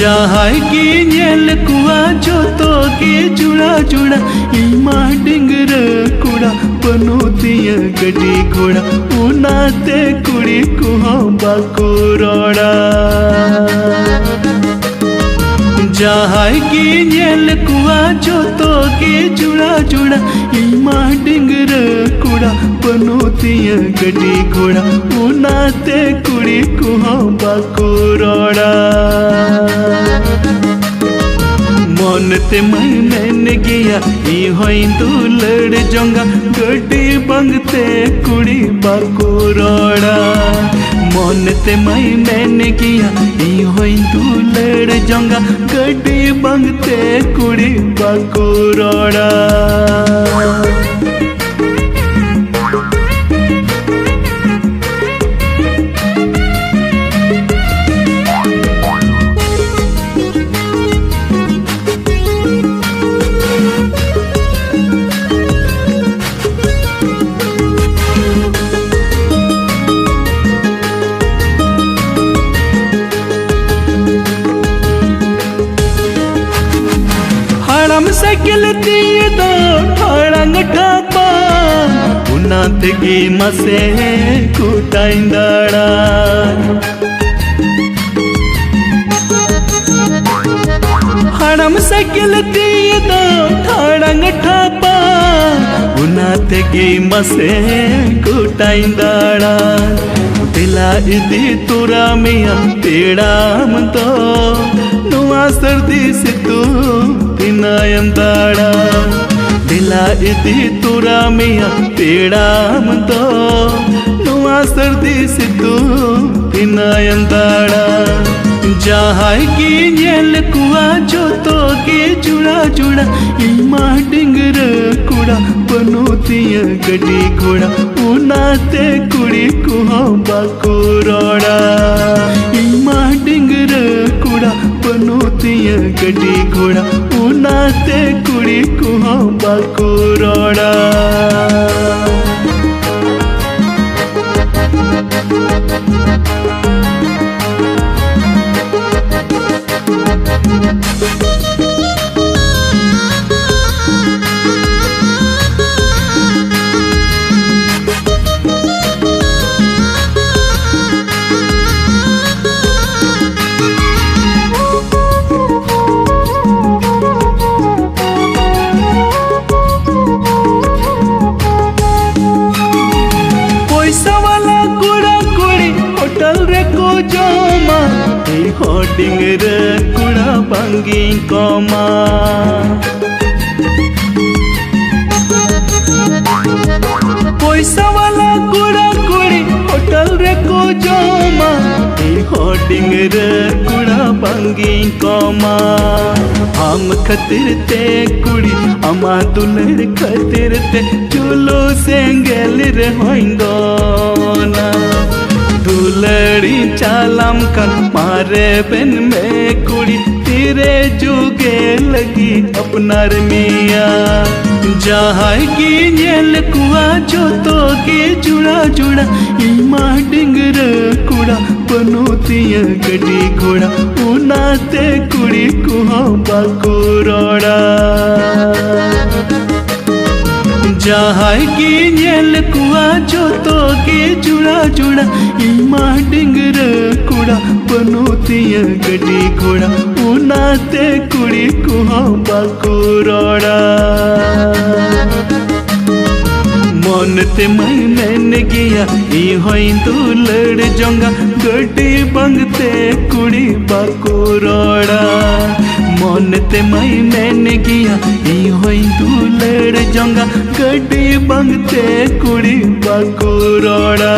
जहाई की नेल कुआ जो तो के जुड़ा जुड़ा इमा डिंगर कुड़ा बनोतिया गड्डी घोड़ा उनाते कुड़ी कुहा बाको रोड़ा जहाई की नेल कुआ जो तो के जुड़ा जुड़ा इमा डिंगर कुड़ा बनोतिया गड्डी घोड़ा उनाते कुड़ी कुहा बाको रोड़ा मन ते मैंने गया तू लड़ जंगा गड्डी बंगते कुड़ी बाको रोड़ा मन ते मैंने गया तू लड़ जंगा गड्डी बंगते कुड़ी बाको रोड़ा हम साइकिल दिए दो ठड़ंग ठापा उन्नात की मसे कुटाइंदाड़ा हम साइकिल दिए दो ठड़ंग ठापा उन्नात की मसे कुटाइंदाड़ा दिला इदी तुरा मिया तेड़ा तो नुआ सर्दी से तू नयंदाड़ा दिला इदी तुरा मिया तेड़ा तो नुआ सर्दी से तू नयंदाड़ा जहाई की नेल कुआ जो तो के जुड़ा जुड़ा इमा डिंगर कुड़ा बनोतिया गड्डी घोड़ा उनाते कुड़ी कुहा बाको रोड़ा इमा डिंगर कुड़ा बनोतिया गड्डी घोड़ा उनाते कुड़ी कुहा बाको रोड़ा डिंगर कुड़ा बंगी कोमा पैसा वाला कुड़ा कुड़ी होटल रे को जोमा डिंगर कुड़ा बंगी कोमा हम खतिर ते कुड़ी अमा दुलर खतिर ते चुलो सेंगेल रे होइंगोना दुलड़ी चालम कर मारे बिन में कुड़ी तेरे जुगे लगी अपना मिया जहाई की नेल कुआ जो तो के जुड़ा जुड़ा इमा डिंगर कुड़ा बनोतिया गड्डी घोड़ा उनाते कुड़ी कुहा बाको रोड़ा जहाई की नेल कुआ जो तो के जुड़ा जुड़ा इमा डिंगर कुड़ा बनोतिया गड्डी घोड़ा उनाते कुड़ी कुहा बाको रोड़ा मन ते मैंने गया तू लड़ जंगा गड्डी बंगते कुड़ी बाको रोड़ा मन ते मैंने गया तू लड़ जंगा गड्डी बंगते कुड़ी बाको रोड़ा।